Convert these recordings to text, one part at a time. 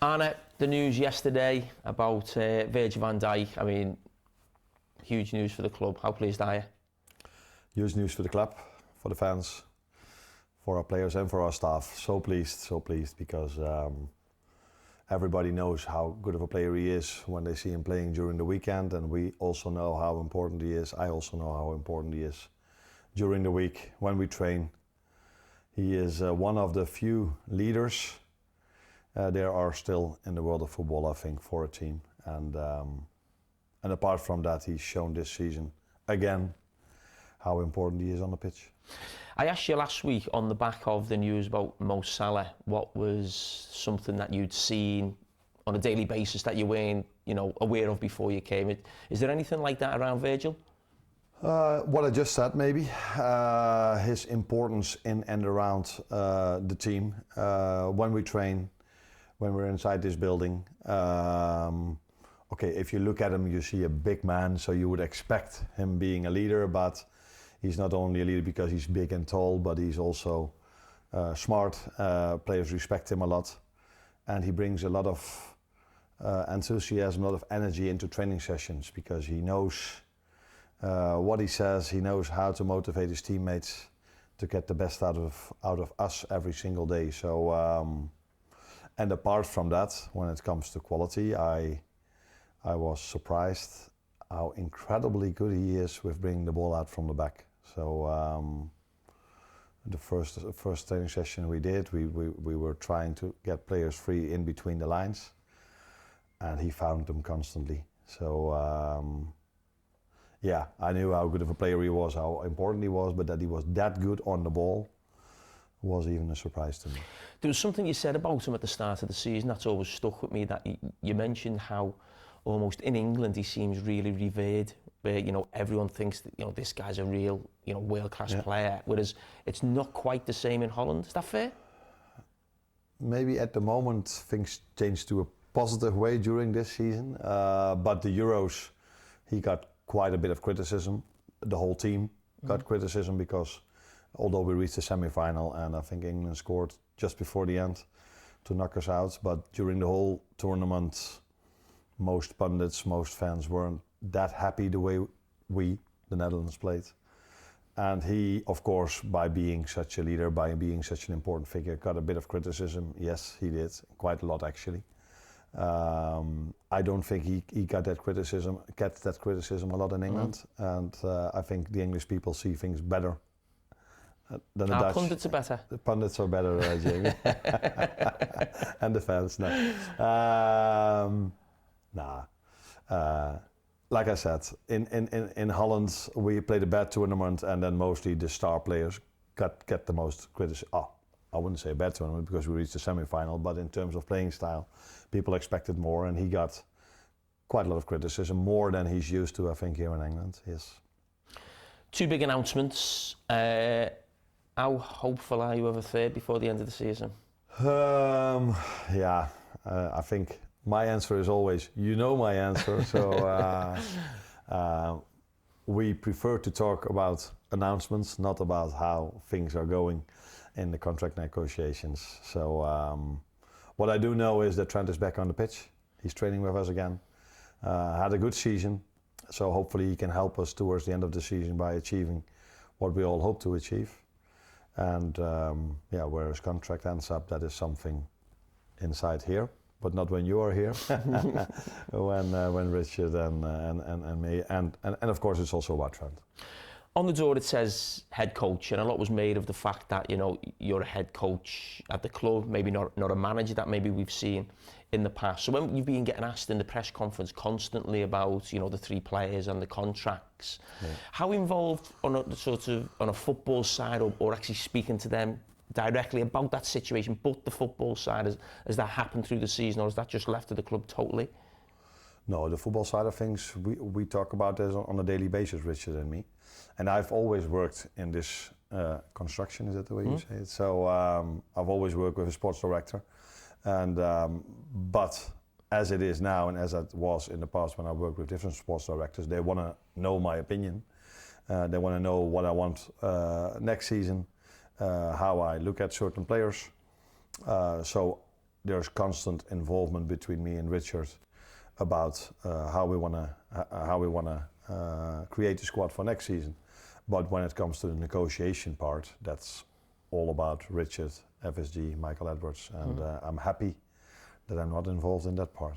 Arne, the news yesterday about Virgil van Dijk, I mean, huge news for the club. How pleased are you? Huge news for the club, for the fans, for our players and for our staff. So pleased because everybody knows how good of a player he is when they see him playing during the weekend, and we also know how important he is. I also know how important he is during the week when we train. He is one of the few leaders there are still in the world of football, I think, for a team. And apart from that, he's shown this season again how important he is on the pitch. I asked you last week on the back of the news about Mo Salah, what was something that you'd seen on a daily basis that you weren't, aware of before you came. Is there anything like that around Virgil? What I just said, maybe. His importance in and around the team. When we train, when we're inside this building. Okay, if you look at him, you see a big man, so you would expect him being a leader, but he's not only a leader because he's big and tall, but he's also smart. Players respect him a lot, and he brings a lot of enthusiasm, a lot of energy into training sessions because he knows what he says. He knows how to motivate his teammates to get the best out of us every single day. So, and apart from that, when it comes to quality, I was surprised how incredibly good he is with bringing the ball out from the back. So the first training session we did, we were trying to get players free in between the lines, and he found them constantly. So yeah, I knew how good of a player he was, how important he was, but that he was that good on the ball was even a surprise to me. There was something you said about him at the start of the season that's always stuck with me, that you mentioned how almost in England he seems really revered, where everyone thinks that this guy's a real world-class player, whereas it's not quite the same in Holland. Is that fair? Maybe at the moment things changed to a positive way during this season, but the Euros, he got quite a bit of criticism. The whole team got criticism because although we reached the semi-final and I think England scored just before the end to knock us out, but during the whole tournament, most pundits, most fans weren't that happy the way we, the Netherlands, played. And he, of course, by being such a leader, by being such an important figure, got a bit of criticism. Yes, he did, quite a lot actually. I don't think he got that criticism a lot in England, and I think the English people see things better than the Dutch. Pundits are better. The pundits are better, Jamie. And the fans, like I said, in Holland we played a bad tournament, and then mostly the star players get the most criticism. I wouldn't say a bad tournament because we reached the semi-final, but in terms of playing style, people expected more, and he got quite a lot of criticism, more than he's used to, I think, here in England. Yes. Two big announcements. How hopeful are you of a third before the end of the season? I think my answer is always, my answer. So we prefer to talk about announcements, not about how things are going in the contract negotiations. So what I do know is that Trent is back on the pitch. He's training with us again. Had a good season, so hopefully he can help us towards the end of the season by achieving what we all hope to achieve. And where his contract ends up, that is something inside here, but not when you are here. when Richard and me, and of course it's also about Trent. On the door it says head coach, and a lot was made of the fact that you're a head coach at the club, maybe not a manager that maybe we've seen in the past. So when you've been getting asked in the press conference constantly about the three players and the contracts, how involved on a football side or actually speaking to them directly about that situation, but the football side, has that happened through the season, or is that just left to the club totally? No, the football side of things, we talk about this on a daily basis, Richard and me. And I've always worked in this construction, is that the way you say it? So I've always worked with a sports director. And but as it is now, and as it was in the past when I worked with different sports directors, they want to know my opinion. They want to know what I want next season, how I look at certain players. So there's constant involvement between me and Richard about how we wanna create the squad for next season. But when it comes to the negotiation part, that's all about Richard, FSG, Michael Edwards, and I'm happy that I'm not involved in that part.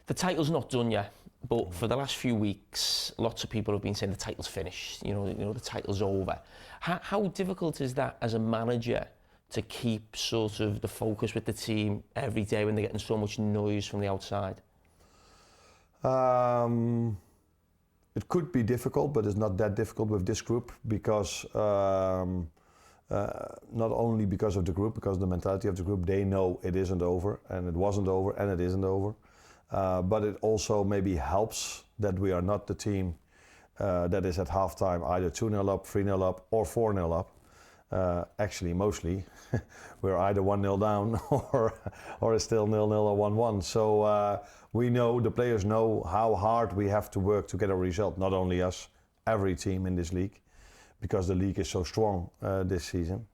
The title's not done yet, but for the last few weeks, lots of people have been saying the title's finished. You know, the title's over. How difficult is that as a manager to keep sort of the focus with the team every day when they're getting so much noise from the outside? It could be difficult, but it's not that difficult with this group because not only because of the group, because the mentality of the group, they know it isn't over, and it wasn't over, and it isn't over. But it also maybe helps that we are not the team that is at halftime either 2-0 up, 3-0 up, or 4-0 up. Actually, mostly, we're either 1-0 down or it's still 0-0 or 1-1. So we know, the players know how hard we have to work to get a result. Not only us, every team in this league, because the league is so strong this season.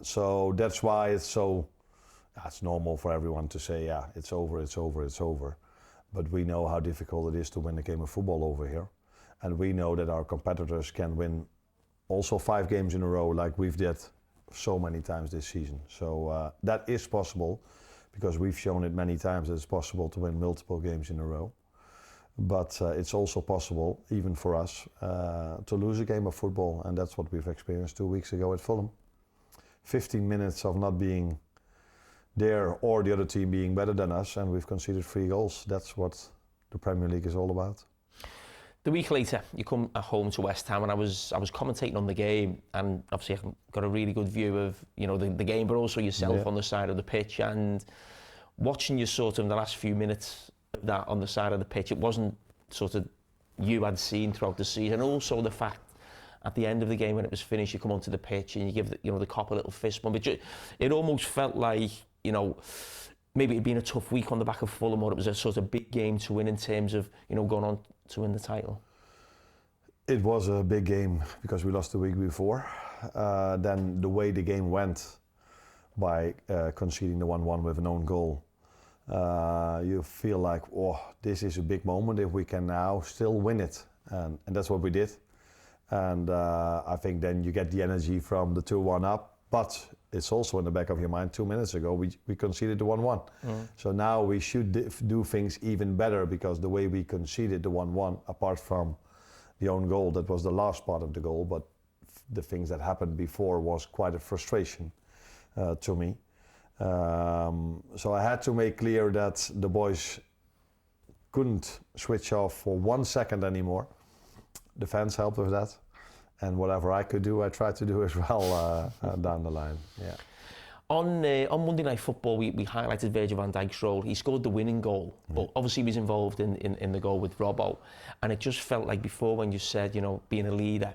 So that's why it's normal for everyone to say, yeah, it's over, it's over, it's over. But we know how difficult it is to win a game of football over here. And we know that our competitors can win also 5 games in a row like we've did so many times this season. So that is possible, because we've shown it many times that it's possible to win multiple games in a row. But it's also possible, even for us, to lose a game of football, and that's what we've experienced 2 weeks ago at Fulham. 15 minutes of not being there or the other team being better than us, and we've conceded 3 goals. That's what the Premier League is all about. The week later, you come home to West Ham, and I was commentating on the game, and obviously I got a really good view of the game, but also yourself on the side of the pitch, and watching you sort of in the last few minutes of that on the side of the pitch. It wasn't sort of you had seen throughout the season. Also the fact at the end of the game when it was finished, you come onto the pitch and you give the Kop a little fist bump. It almost felt like maybe it'd been a tough week on the back of Fulham, or it was a sort of big game to win in terms of going on to win the title. It was a big game because we lost the week before. Then the way the game went, by conceding the 1-1 with an own goal, you feel like, oh, this is a big moment if we can now still win it. And that's what we did. And I think then you get the energy from the 2-1 up. But it's also in the back of your mind, 2 minutes ago, we conceded the 1-1. So now we should do things even better, because the way we conceded the 1-1, apart from the own goal, that was the last part of the goal, but the things that happened before was quite a frustration to me. So I had to make clear that the boys couldn't switch off for 1 second anymore. The fans helped with that. And whatever I could do, I tried to do as well down the line. Yeah. On Monday Night Football, we highlighted Virgil van Dijk's role. He scored the winning goal, but obviously he was involved in the goal with Robbo. And it just felt like before, when you said, being a leader,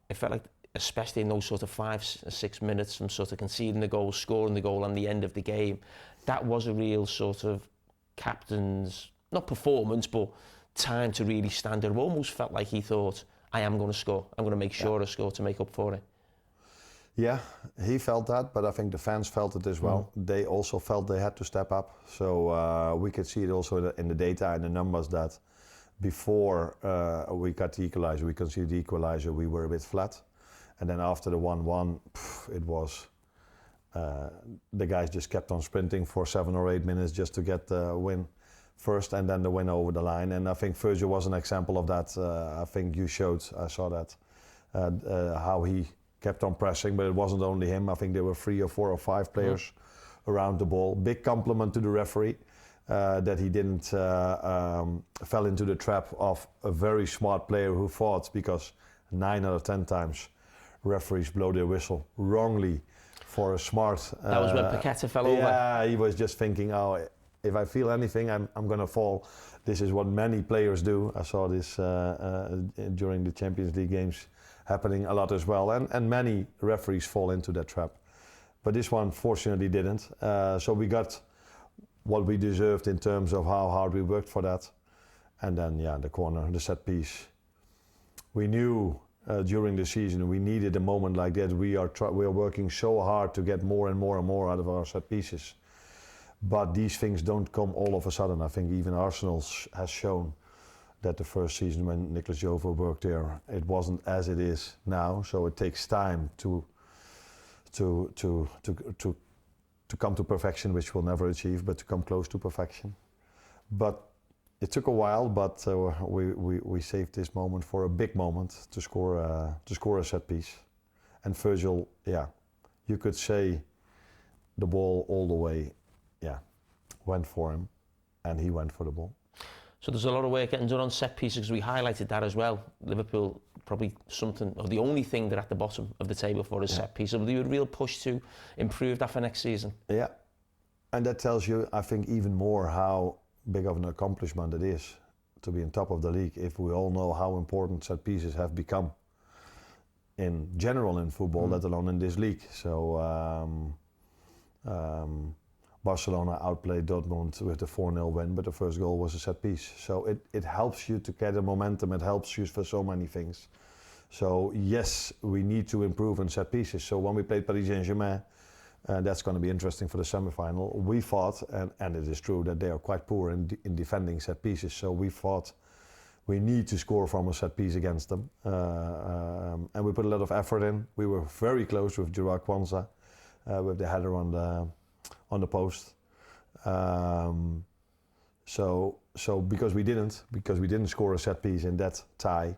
it felt like, especially in those sort of 5 or 6 minutes from sort of conceding the goal, scoring the goal, and the end of the game, that was a real sort of captain's, not performance, but time to really stand there. It almost felt like he thought, I am going to score. I'm going to make sure I score to make up for it. Yeah, he felt that, but I think the fans felt it as well. They also felt they had to step up. So we could see it also in the data and the numbers that before we got the equalizer, we conceded the equalizer, we were a bit flat. And then after the 1-1, it was, the guys just kept on sprinting for 7 or 8 minutes just to get the win first, and then the win over the line. And I think Virgil was an example of that. I think I saw that, how he kept on pressing, but it wasn't only him. I think there were 3 or 4 or 5 players around the ball. Big compliment to the referee that he didn't fell into the trap of a very smart player who fought, because 9 out of 10 times referees blow their whistle wrongly for a smart... that was when Paqueta fell over. Yeah, he was just thinking, oh, if I feel anything, I'm going to fall. This is what many players do. I saw this during the Champions League games happening a lot as well. And many referees fall into that trap. But this one fortunately didn't. So we got what we deserved in terms of how hard we worked for that. And then, the corner, the set piece. We knew during the season. We needed a moment like that. We are working so hard to get more and more and more out of our set pieces. But these things don't come all of a sudden. I think even Arsenal has shown that the first season when Nicolas Jover worked there, it wasn't as it is now. So it takes time to come to perfection, which we'll never achieve, but to come close to perfection. But it took a while, but we saved this moment for a big moment to score a set piece. And Virgil, yeah, you could say the ball all the way, yeah, went for him, and he went for the ball. So there's a lot of work getting done on set pieces, because we highlighted that as well. Liverpool probably something, or the only thing they're at the bottom of the table for is set piece. So there'll be a real push to improve that for next season. Yeah, and that tells you, I think, even more how big of an accomplishment it is to be on top of the league, if we all know how important set pieces have become in general in football, let alone in this league. So Barcelona outplayed Dortmund with the 4-0 win, but the first goal was a set piece. So it helps you to get a momentum, it helps you for so many things. So yes, we need to improve on set pieces. So when we played Paris Saint-Germain, that's going to be interesting for the semi-final. We thought, and it is true, that they are quite poor in defending set pieces. So we thought we need to score from a set piece against them. And we put a lot of effort in. We were very close with Gerard Kwanzaa, with the header on the post. So because we didn't score a set piece in that tie,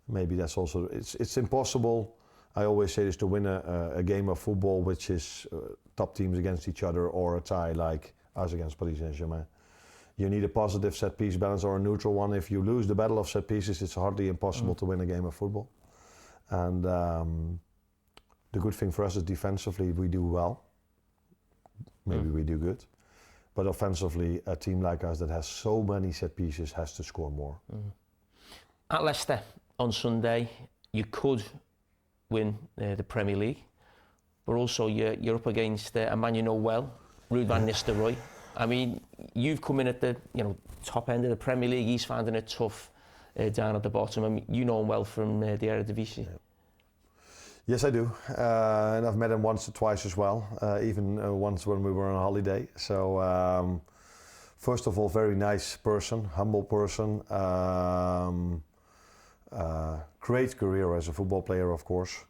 maybe that's also, it's impossible. I always say this, to win a game of football which is top teams against each other, or a tie like us against Paris Saint-Germain. You need a positive set piece balance or a neutral one. If you lose the battle of set pieces, it's hardly impossible to win a game of football. And the good thing for us is defensively we do well. Maybe we do good. But offensively, a team like us that has so many set pieces has to score more. At Leicester on Sunday, you could win the Premier League, but also you're up against a man you know well, Ruud van Nistelrooy. I mean, you've come in at the top end of the Premier League. He's finding it tough down at the bottom. I mean, you know him well from the Eredivisie. Yeah. Yes, I do, and I've met him once or twice as well, even once when we were on holiday. So, first of all, very nice person, humble person, great career as a football player, of course.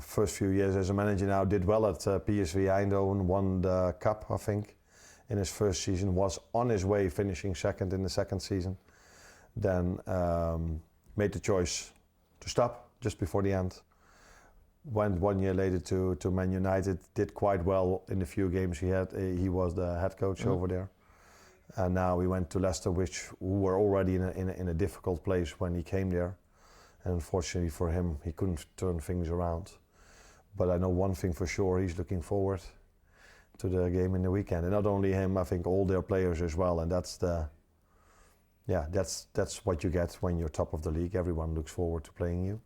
First few years as a manager now, did well at PSV Eindhoven, won the cup, I think, in his first season, was on his way finishing second in the second season. Then made the choice to stop just before the end. Went 1 year later to Man United, did quite well in the few games he had. He was the head coach over there. And now he went to Leicester, who were already in a difficult place when he came there. And unfortunately for him, he couldn't turn things around. But I know one thing for sure, he's looking forward to the game in the weekend. And not only him, I think all their players as well. And that's what you get when you're top of the league. Everyone looks forward to playing you.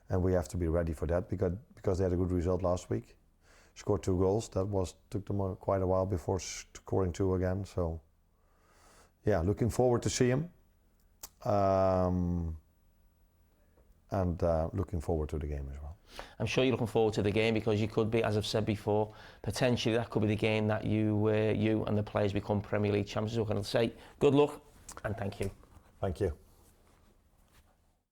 And we have to be ready for that because they had a good result last week. Scored 2 goals. That took them quite a while before scoring 2 again. So, yeah, looking forward to see him. And looking forward to the game as well. I'm sure you're looking forward to the game, because you could be, as I've said before, potentially that could be the game that you and the players become Premier League champions. So I'm going to say good luck and thank you. Thank you.